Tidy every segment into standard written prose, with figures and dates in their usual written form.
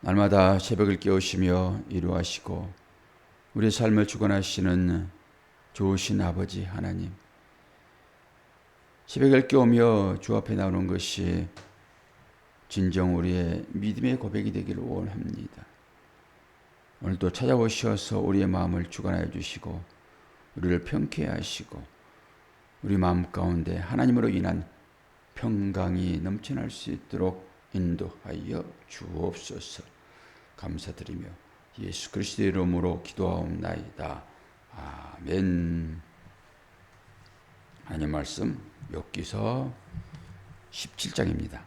날마다 새벽을 깨우시며 이루하시고 우리의 삶을 주관하시는 좋으신 아버지 하나님, 새벽을 깨우며 주 앞에 나오는 것이 진정 우리의 믿음의 고백이 되기를 원합니다. 오늘도 찾아오셔서 우리의 마음을 주관하여 주시고 우리를 평쾌해 하시고 우리 마음 가운데 하나님으로 인한 평강이 넘쳐날 수 있도록 인도하여 주옵소서. 감사드리며 예수 그리스도의 이름으로 기도하옵나이다. 아멘. 하나님 말씀 욥기서 17장입니다.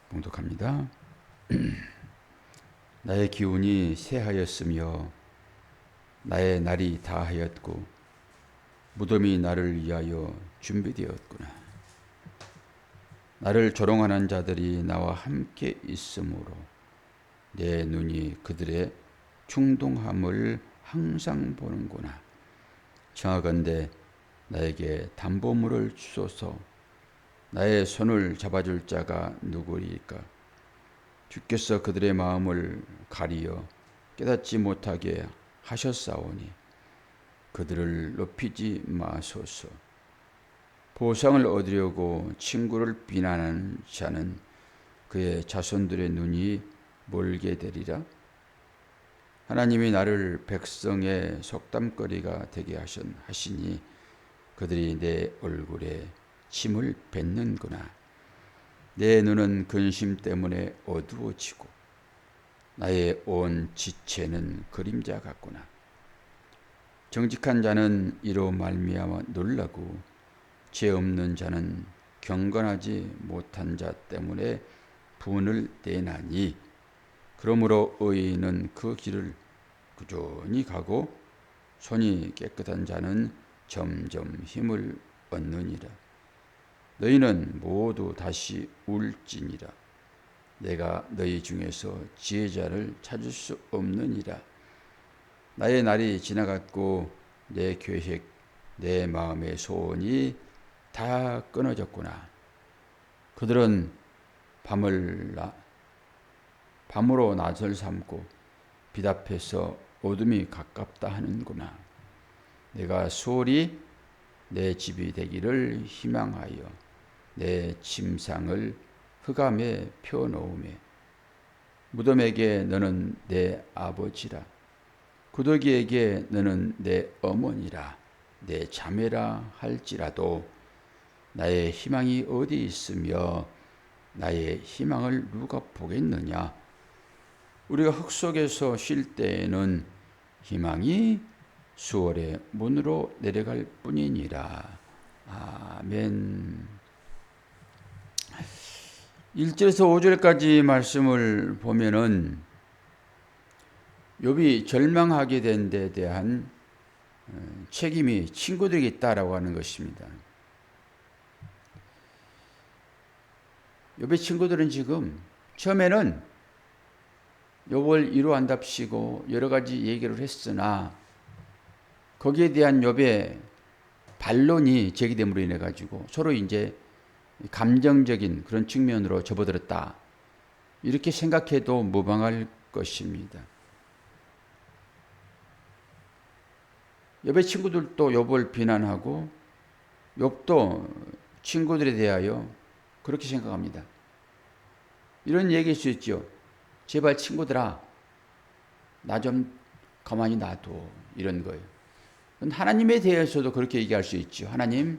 봉독합니다. 나의 기운이 쇠하였으며 나의 날이 다하였고 무덤이 나를 위하여 준비되었구나. 나를 조롱하는 자들이 나와 함께 있으므로 내 눈이 그들의 충동함을 항상 보는구나. 청하건대 나에게 담보물을 주소서. 나의 손을 잡아줄 자가 누구리까? 주께서 그들의 마음을 가리어 깨닫지 못하게 하셨사오니 그들을 높이지 마소서. 보상을 얻으려고 친구를 비난하는 자는 그의 자손들의 눈이 멀게 되리라. 하나님이 나를 백성의 속담거리가 되게 하시니 그들이 내 얼굴에 침을 뱉는구나. 내 눈은 근심 때문에 어두워지고 나의 온 지체는 그림자 같구나. 정직한 자는 이로 말미암아 놀라고 죄 없는 자는 경건하지 못한 자 때문에 분을 내나니 그러므로 의인은 그 길을 꾸준히 가고 손이 깨끗한 자는 점점 힘을 얻느니라. 너희는 모두 다시 울지니라. 내가 너희 중에서 지혜자를 찾을 수 없느니라. 나의 날이 지나갔고 내 계획, 내 마음의 소원이 다 끊어졌구나. 그들은 밤으로 낯을 삼고 빛 앞에서 어둠이 가깝다 하는구나. 내가 수월이 내 집이 되기를 희망하여 내 침상을 흑암에 펴놓으매 무덤에게 너는 내 아버지라. 구더기에게 너는 내 어머니라. 내 자매라 할지라도 나의 희망이 어디 있으며 나의 희망을 누가 보겠느냐. 우리가 흙 속에서 쉴 때에는 희망이 수월의 문으로 내려갈 뿐이니라. 아멘. 1절에서 5절까지 말씀을 보면은 욥이 절망하게 된 데 대한 책임이 친구들에게 있다라고 하는 것입니다. 욥의 친구들은 지금 처음에는 욥을 위로한답시고 여러 가지 얘기를 했으나 거기에 대한 욥의 반론이 제기됨으로 인해 가지고 서로 이제 감정적인 그런 측면으로 접어들었다. 이렇게 생각해도 무방할 것입니다. 욥의 친구들도 욥을 비난하고 욥도 친구들에 대하여 그렇게 생각합니다. 이런 얘기일 수 있죠. 제발 친구들아, 나 좀 가만히 놔둬. 이런 거예요. 하나님에 대해서도 그렇게 얘기할 수 있죠. 하나님,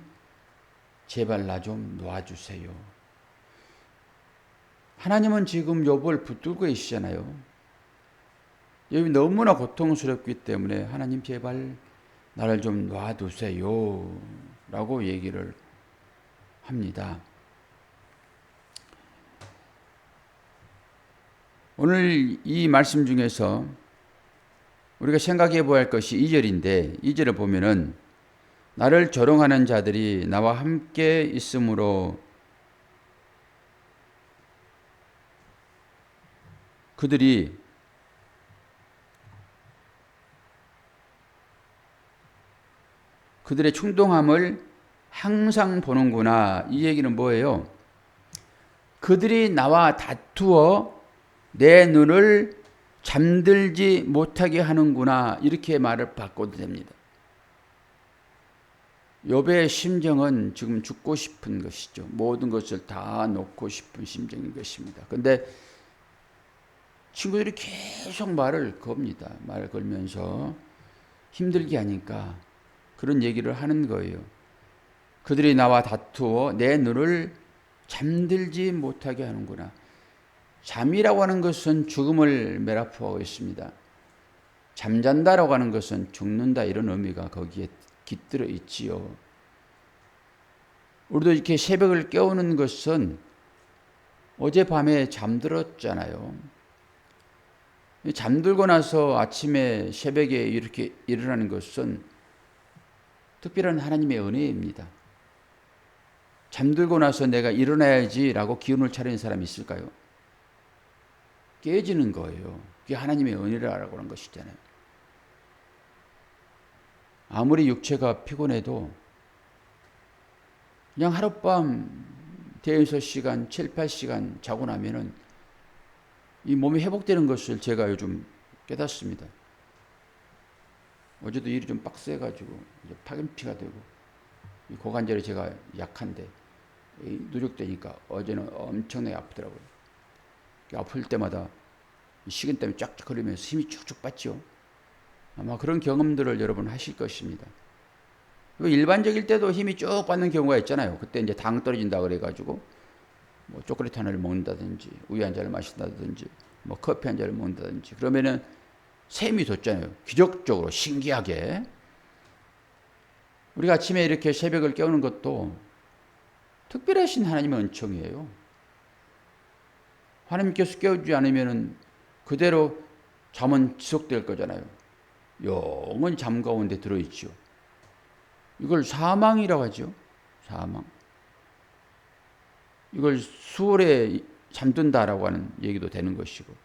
제발 나 좀 놔주세요. 하나님은 지금 욥을 붙들고 계시잖아요. 욥이 너무나 고통스럽기 때문에 하나님 제발 나를 좀 놔두세요. 라고 얘기를 합니다. 오늘 이 말씀 중에서 우리가 생각해 보아야 할 것이 2절인데 2절을 보면은 나를 조롱하는 자들이 나와 함께 있으므로 그들의 충동함을 항상 보는구나. 이 얘기는 뭐예요? 그들이 나와 다투어 내 눈을 잠들지 못하게 하는구나. 이렇게 말을 바꿔도 됩니다. 욥의 심정은 지금 죽고 싶은 것이죠. 모든 것을 다 놓고 싶은 심정인 것입니다. 그런데 친구들이 계속 말을 겁니다. 말을 걸면서 힘들게 하니까 그런 얘기를 하는 거예요. 그들이 나와 다투어 내 눈을 잠들지 못하게 하는구나. 잠이라고 하는 것은 죽음을 매라포하고 있습니다. 잠잔다라고 하는 것은 죽는다, 이런 의미가 거기에 깃들어 있지요. 우리도 이렇게 새벽을 깨우는 것은 어젯밤에 잠들었잖아요. 잠들고 나서 아침에 새벽에 이렇게 일어나는 것은 특별한 하나님의 은혜입니다. 잠들고 나서 내가 일어나야지라고 기운을 차리는 사람이 있을까요? 깨지는 거예요. 그게 하나님의 은혜라고 하는 것이잖아요. 아무리 육체가 피곤해도 그냥 하룻밤 대여섯 시간, 7, 8시간 자고 나면은 이 몸이 회복되는 것을 제가 요즘 깨닫습니다. 어제도 일이 좀 빡세가지고 이제 파김치가 되고 이 고관절이 제가 약한데 누적되니까 어제는 엄청나게 아프더라고요. 아플 때마다 식은 땀이 쫙쫙 흐르면서 힘이 쭉쭉 빠지죠. 아마 그런 경험들을 여러분 하실 것입니다. 일반적일 때도 힘이 쭉 빠는 경우가 있잖아요. 그때 이제 당 떨어진다 그래가지고 뭐 초콜릿 하나를 먹는다든지 우유 한 잔을 마신다든지 뭐 커피 한 잔을 먹는다든지 그러면은 샘이 돋잖아요. 기적적으로 신기하게. 우리가 아침에 이렇게 새벽을 깨우는 것도 특별하신 하나님의 은총이에요. 하나님께서 깨우지 않으면은 그대로 잠은 지속될 거잖아요. 영원히 잠 가운데 들어있죠. 이걸 사망이라고 하죠. 사망. 이걸 수월에 잠든다라고 하는 얘기도 되는 것이고,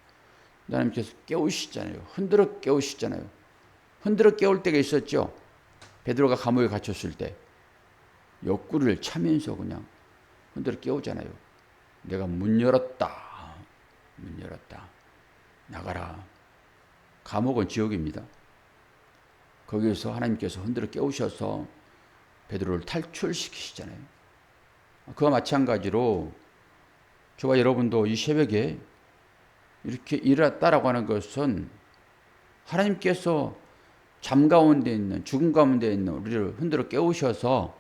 하나님께서 깨우시잖아요. 흔들어 깨우시잖아요. 흔들어 깨울 때가 있었죠. 베드로가 감옥에 갇혔을 때 옆구리를 차면서 그냥 흔들어 깨우잖아요. 내가 문 열었다. 문 열었다. 나가라. 감옥은 지옥입니다. 거기에서 하나님께서 흔들어 깨우셔서 베드로를 탈출시키시잖아요. 그와 마찬가지로 저와 여러분도 이 새벽에 이렇게 일어났다라고 하는 것은 하나님께서 잠 가운데 있는, 죽음 가운데 있는 우리를 흔들어 깨우셔서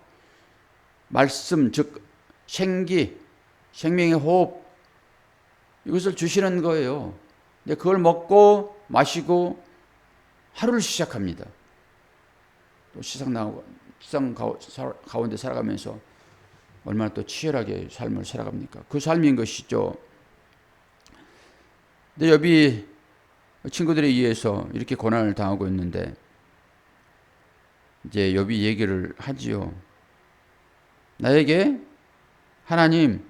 말씀, 즉 생기, 생명의 호흡, 이것을 주시는 거예요. 근데 그걸 먹고 마시고 하루를 시작합니다. 또 세상 가운데 살아가면서 얼마나 또 치열하게 삶을 살아갑니까? 그 삶인 것이죠. 근데 욥이 친구들에 의해서 이렇게 고난을 당하고 있는데 이제 욥이 얘기를 하지요. 나에게 하나님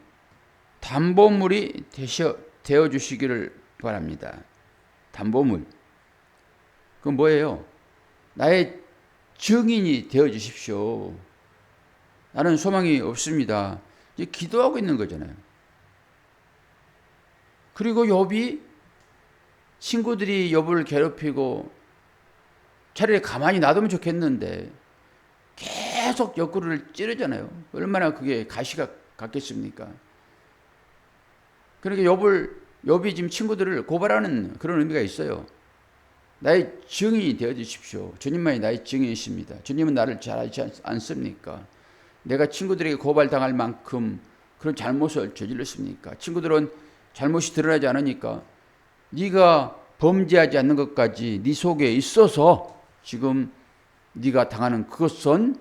담보물이 되어 주시기를 바랍니다. 담보물. 그건 뭐예요? 나의 증인이 되어 주십시오. 나는 소망이 없습니다. 이제 기도하고 있는 거잖아요. 그리고 욥이 친구들이 욥을 괴롭히고 차라리 가만히 놔두면 좋겠는데 계속 옆구리를 찌르잖아요. 얼마나 그게 가시가 같겠습니까? 그러니까 욥이 지금 친구들을 고발하는 그런 의미가 있어요. 나의 증인이 되어 주십시오. 주님만이 나의 증인이십니다. 주님은 나를 잘 알지 않습니까? 내가 친구들에게 고발당할 만큼 그런 잘못을 저질렀습니까? 친구들은 잘못이 드러나지 않으니까 네가 범죄하지 않는 것까지 네 속에 있어서 지금 네가 당하는 그것은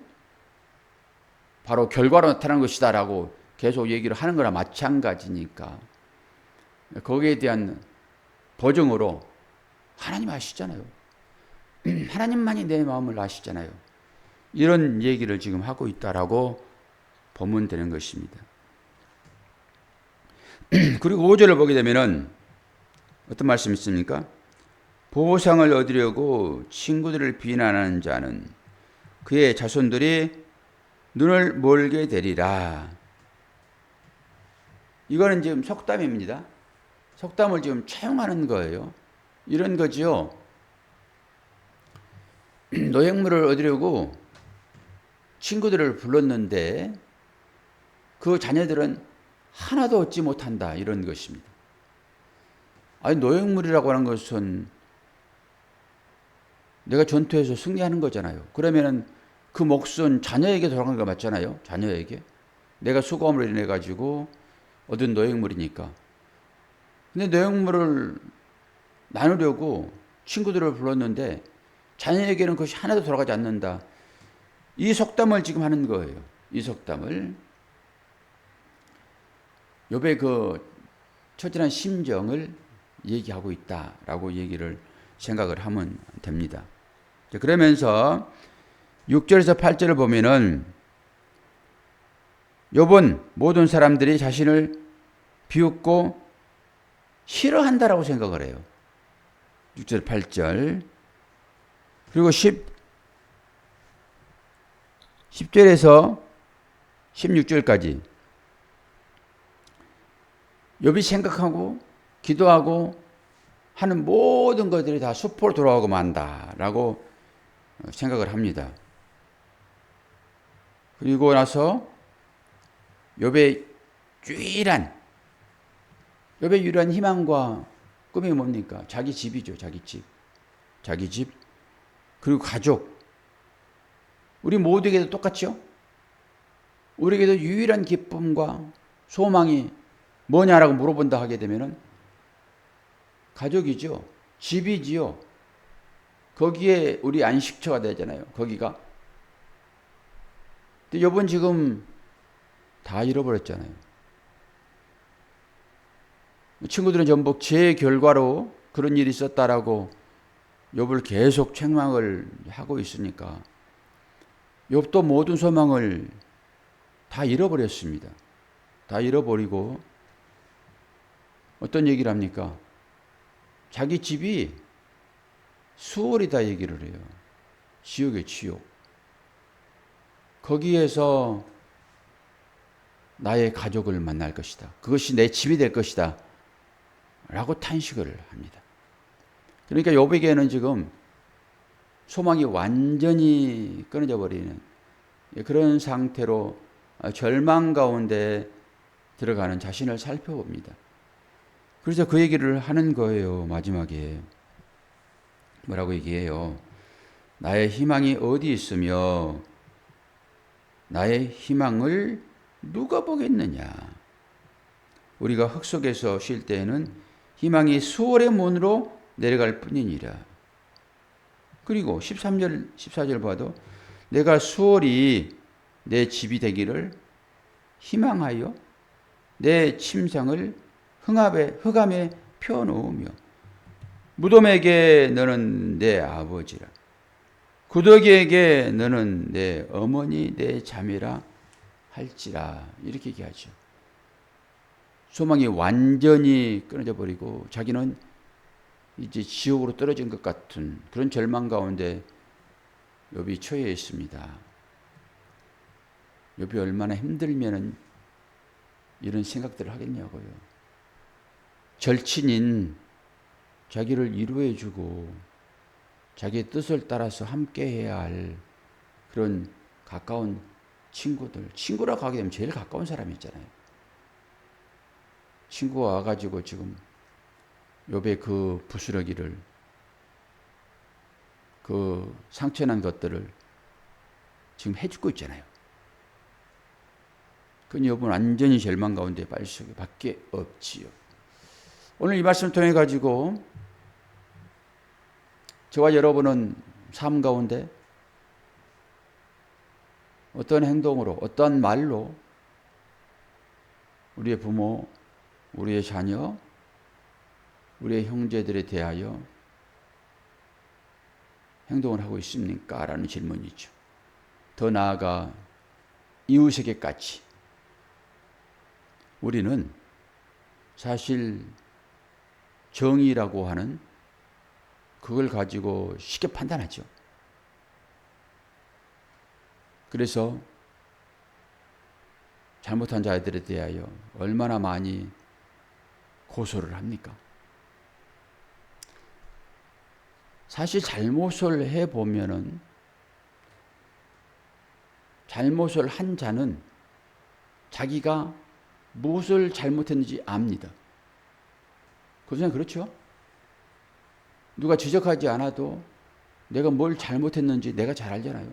바로 결과로 나타나는 것이다 라고 계속 얘기를 하는 거나 마찬가지니까 거기에 대한 보증으로 하나님 아시잖아요. 하나님만이 내 마음을 아시잖아요. 이런 얘기를 지금 하고 있다라고 보면 되는 것입니다. 그리고 5절을 보게 되면은 어떤 말씀이 있습니까? 보상을 얻으려고 친구들을 비난하는 자는 그의 자손들이 눈을 멀게 되리라. 이거는 지금 속담입니다. 속담을 지금 차용하는 거예요. 이런 거죠. 노획물을 얻으려고 친구들을 불렀는데 그 자녀들은 하나도 얻지 못한다. 이런 것입니다. 아니, 노획물이라고 하는 것은 내가 전투에서 승리하는 거잖아요. 그러면은 그 몫은 자녀에게 돌아가는 거 맞잖아요. 자녀에게. 내가 수고함으로 인해 가지고 얻은 노획물이니까. 근데 노획물을 나누려고 친구들을 불렀는데 자녀에게는 그것이 하나도 돌아가지 않는다. 이 속담을 지금 하는 거예요. 이 속담을. 욥의 그 처절한 심정을 얘기하고 있다라고 얘기를 생각을 하면 됩니다. 그러면서 6절에서 8절을 보면은 욥은 모든 사람들이 자신을 비웃고 싫어한다라고 생각을 해요. 6절, 8절. 그리고 10절에서 16절까지 욥이 생각하고 기도하고 하는 모든 것들이 다 수포로 돌아오고 만다라고 생각을 합니다. 그리고 나서 욥의 유일한 희망과 꿈이 뭡니까? 자기 집이죠. 자기 집. 자기 집. 그리고 가족. 우리 모두에게도 똑같죠? 우리에게도 유일한 기쁨과 소망이 뭐냐라고 물어본다 하게 되면은 가족이죠. 집이지요. 거기에 우리 안식처가 되잖아요. 거기가. 근데 욥은 지금 다 잃어버렸잖아요. 친구들은 전부 제 결과로 그런 일이 있었다라고 욥을 계속 책망을 하고 있으니까 욥도 모든 소망을 다 잃어버렸습니다. 다 잃어버리고 어떤 얘기를 합니까? 자기 집이 수월이다 얘기를 해요. 지옥이에요, 지옥. 거기에서 나의 가족을 만날 것이다. 그것이 내 집이 될 것이다. 라고 탄식을 합니다. 그러니까 욥에게는 지금 소망이 완전히 끊어져 버리는 그런 상태로 절망 가운데 들어가는 자신을 살펴봅니다. 그래서 그 얘기를 하는 거예요. 마지막에 뭐라고 얘기해요? 나의 희망이 어디 있으며 나의 희망을 누가 보겠느냐? 우리가 흙 속에서 쉴 때에는 희망이 수월의 문으로 내려갈 뿐이니라. 그리고 13절, 14절 봐도 내가 수월이 내 집이 되기를 희망하여 내 침상을 흑암에 펴놓으며 무덤에게 너는 내 아버지라 구더기에게 너는 내 어머니 내 자매라 할지라 이렇게 얘기하죠. 소망이 완전히 끊어져 버리고 자기는 이제 지옥으로 떨어진 것 같은 그런 절망 가운데 욥이 처해 있습니다. 욥이 얼마나 힘들면은 이런 생각들을 하겠냐고요. 절친인 자기를 위로해주고 자기의 뜻을 따라서 함께해야 할 그런 가까운 친구라고 하게 되면 제일 가까운 사람이 있잖아요. 친구가 와가지고 지금 욥의 그 부스러기를 그 상처난 것들을 지금 해주고 있잖아요. 그 욥은 완전히 절망 가운데 빠질 수밖에 없지요. 오늘 이 말씀을 통해 가지고 저와 여러분은 삶 가운데 어떤 행동으로 어떤 말로 우리의 부모, 우리의 자녀, 우리의 형제들에 대하여 행동을 하고 있습니까? 라는 질문이죠. 더 나아가 이웃에게까지 우리는 사실 정의라고 하는 그걸 가지고 쉽게 판단하죠. 그래서 잘못한 자들에 대하여 얼마나 많이 고소를 합니까? 사실 잘못을 해보면은 잘못을 한 자는 자기가 무엇을 잘못했는지 압니다. 그냥 그렇죠? 누가 지적하지 않아도 내가 뭘 잘못했는지 내가 잘 알잖아요.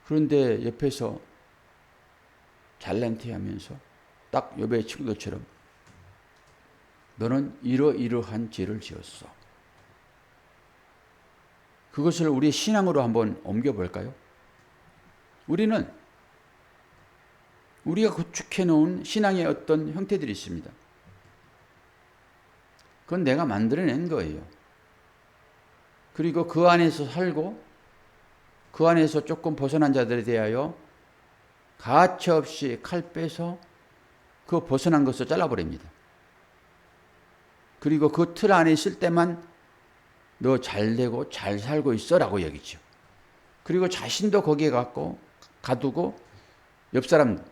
그런데 옆에서 잘난 티 하면서 딱 욥의 친구들처럼 너는 이러이러한 죄를 지었어. 그것을 우리의 신앙으로 한번 옮겨볼까요? 우리는 우리가 구축해 놓은 신앙의 어떤 형태들이 있습니다. 그건 내가 만들어낸 거예요. 그리고 그 안에서 살고 그 안에서 조금 벗어난 자들에 대하여 가차없이 칼 빼서 그 벗어난 것을 잘라버립니다. 그리고 그 틀 안에 있을 때만 너 잘되고 잘 살고 있어라고 여기죠. 그리고 자신도 거기에 가두고 옆 사람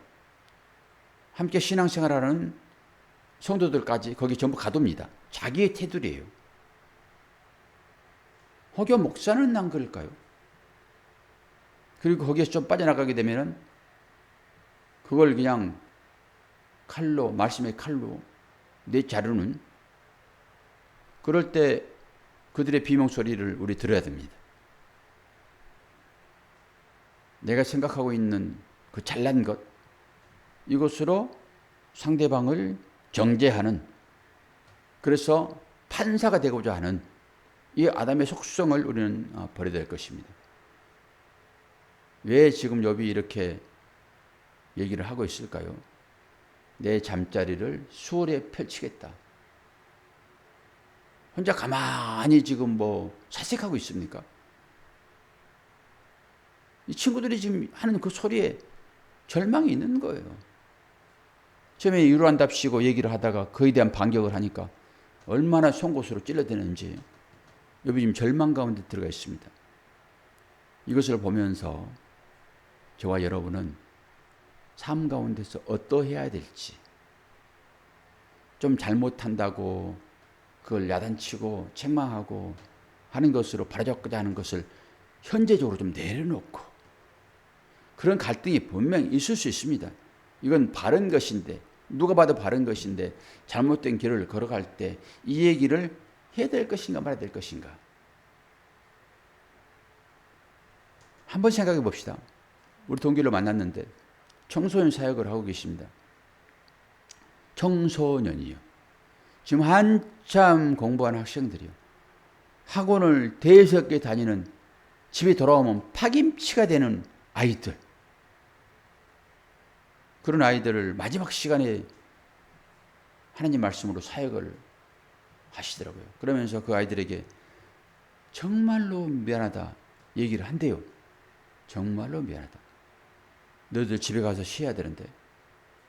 함께 신앙생활하는 성도들까지 거기 전부 가둡니다. 자기의 테두리예요. 혹여 목사는 안 그럴까요? 그리고 거기에서 좀 빠져나가게 되면은 그걸 그냥 칼로, 말씀의 칼로 내자르는, 그럴 때 그들의 비명소리를 우리 들어야 됩니다. 내가 생각하고 있는 그 잘난 것, 이것으로 상대방을 정죄하는, 그래서 판사가 되고자 하는 이 아담의 속성을 우리는 버려야 될 것입니다. 왜 지금 욥이 이렇게 얘기를 하고 있을까요? 내 잠자리를 수월에 펼치겠다. 혼자 가만히 지금 사색하고 있습니까? 이 친구들이 지금 하는 그 소리에 절망이 있는 거예요. 처음에 위로한답시고 얘기를 하다가 그에 대한 반격을 하니까 얼마나 송곳으로 찔러대는지 욥이 지금 절망 가운데 들어가 있습니다. 이것을 보면서 저와 여러분은 삶 가운데서 어떠해야 될지, 좀 잘못한다고 그걸 야단치고 책망하고 하는 것으로 바로잡고자 하는 것을 현재적으로 좀 내려놓고, 그런 갈등이 분명히 있을 수 있습니다. 이건 바른 것인데, 누가 봐도 바른 것인데 잘못된 길을 걸어갈 때 이 얘기를 해야 될 것인가 말아야 될 것인가, 한번 생각해 봅시다. 우리 동기를 만났는데 청소년 사역을 하고 계십니다. 청소년이요. 지금 한참 공부하는 학생들이요. 학원을 대여섯 개 다니는, 집에 돌아오면 파김치가 되는 아이들. 그런 아이들을 마지막 시간에 하나님 말씀으로 사역을 하시더라고요. 그러면서 그 아이들에게 정말로 미안하다 얘기를 한대요. 정말로 미안하다. 너희들 집에 가서 쉬어야 되는데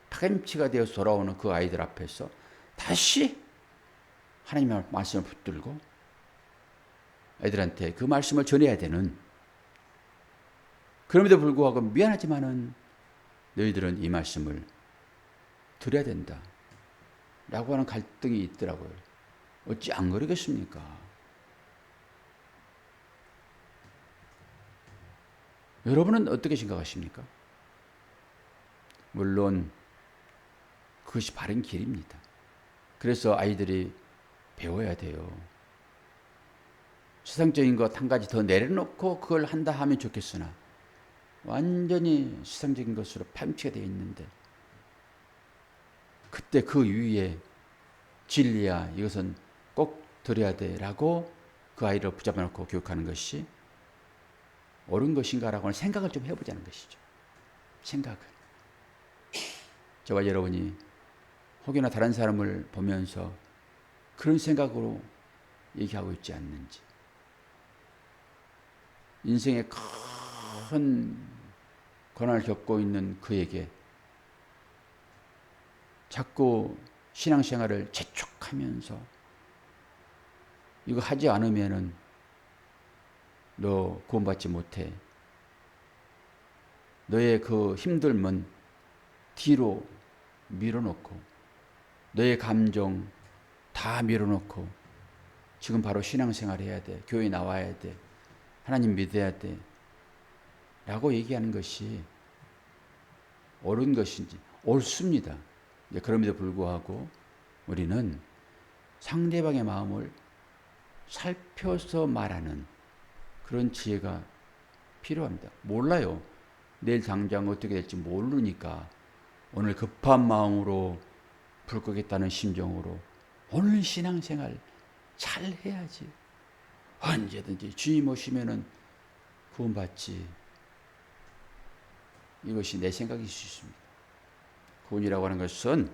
파김치가 되어서 돌아오는 그 아이들 앞에서 다시 하나님의 말씀을 붙들고 아이들한테 그 말씀을 전해야 되는, 그럼에도 불구하고 미안하지만은 너희들은 이 말씀을 들어야 된다 라고 하는 갈등이 있더라고요. 어찌 안 그러겠습니까? 여러분은 어떻게 생각하십니까? 물론 그것이 바른 길입니다. 그래서 아이들이 배워야 돼요. 세상적인 것 한 가지 더 내려놓고 그걸 한다 하면 좋겠으나 완전히 세상적인 것으로 파렴치가 되어 있는데, 그때 그 위에 진리야, 이것은 꼭 들어야 돼 라고 그 아이를 붙잡아 놓고 교육하는 것이 옳은 것인가 라고 생각을 좀 해보자는 것이죠. 생각을. 저와 여러분이 혹여나 다른 사람을 보면서 그런 생각으로 얘기하고 있지 않는지, 인생의 큰 고난을 겪고 있는 그에게 자꾸 신앙생활을 재촉하면서 이거 하지 않으면은 너 구원받지 못해, 너의 그 힘듦은 뒤로 밀어놓고 너의 감정 다 밀어놓고 지금 바로 신앙생활 해야 돼. 교회 나와야 돼. 하나님 믿어야 돼. 라고 얘기하는 것이 옳은 것인지 옳습니다. 그럼에도 불구하고 우리는 상대방의 마음을 살펴서 말하는 그런 지혜가 필요합니다. 몰라요. 내일 당장 어떻게 될지 모르니까 오늘 급한 마음으로 불 끄겠다는 심정으로 오늘 신앙생활 잘 해야지. 언제든지 주님 오시면은 구원받지. 이것이 내 생각일 수 있습니다. 구원이라고 하는 것은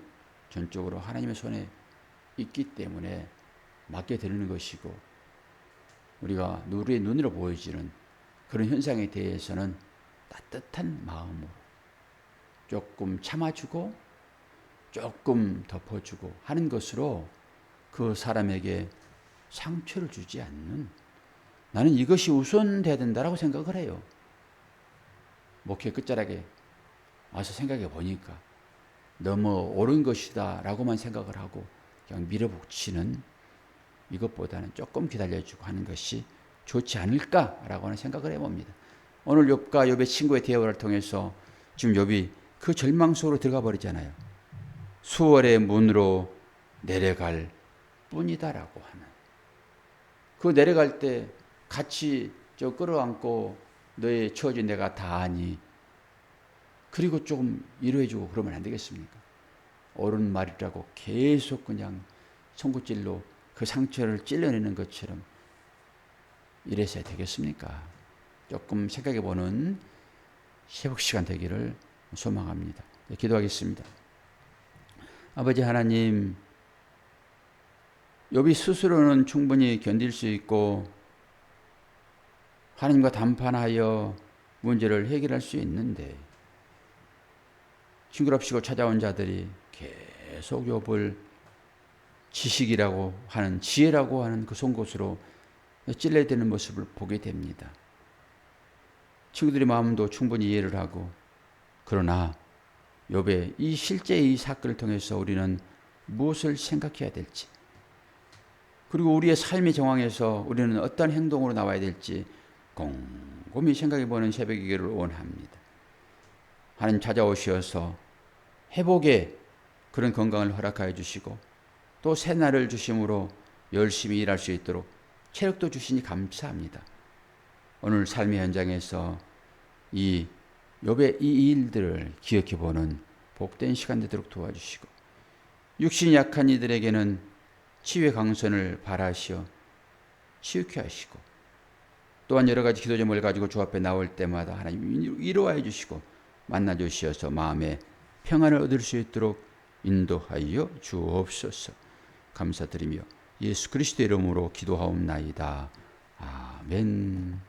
전적으로 하나님의 손에 있기 때문에 맡게 되는 것이고 우리가 우리의 눈으로 보여지는 그런 현상에 대해서는 따뜻한 마음으로 조금 참아주고 조금 덮어주고 하는 것으로 그 사람에게 상처를 주지 않는, 나는 이것이 우선돼야 된다라고 생각을 해요. 목회 끝자락에 와서 생각해 보니까 너무 옳은 것이다 라고만 생각을 하고 그냥 밀어붙이는 이것보다는 조금 기다려주고 하는 것이 좋지 않을까라고 하는 생각을 해봅니다. 오늘 욥과 욥의 친구의 대화를 통해서 지금 욥이 그 절망 속으로 들어가 버리잖아요. 수월의 문으로 내려갈 뿐이다라고 하는, 그 내려갈 때 같이 저 끌어안고 너의 처지 내가 다 아니, 그리고 조금 위로해주고 그러면 안 되겠습니까? 옳은 말이라고 계속 그냥 손구찔로 그 상처를 찔러내는 것처럼 이래서야 되겠습니까? 조금 생각해보는 회복 시간 되기를 소망합니다. 기도하겠습니다. 아버지 하나님, 욥이 스스로는 충분히 견딜 수 있고 하나님과 담판하여 문제를 해결할 수 있는데 징그럽시고 찾아온 자들이 계속 욥을 지식이라고 하는, 지혜라고 하는 그 송곳으로 찔러대는 모습을 보게 됩니다. 친구들의 마음도 충분히 이해를 하고, 그러나 욥의 이 실제 이 사건을 통해서 우리는 무엇을 생각해야 될지, 그리고 우리의 삶의 정황에서 우리는 어떤 행동으로 나와야 될지 곰곰이 생각해보는 새벽이기를 원합니다. 하나님 찾아오셔서 회복의 그런 건강을 허락하여 주시고 또 새날을 주심으로 열심히 일할 수 있도록 체력도 주시니 감사합니다. 오늘 삶의 현장에서 이 욥의 이 일들을 기억해보는 복된 시간 되도록 도와주시고, 육신이 약한 이들에게는 치유의 강선을 바라시어 치유케 하시고, 또한 여러 가지 기도 제목을 가지고 주 앞에 나올 때마다 하나님 위로하여 주시고 만나 주시어서 마음에 평안을 얻을 수 있도록 인도하여 주옵소서. 감사드리며 예수 그리스도의 이름으로 기도하옵나이다. 아멘.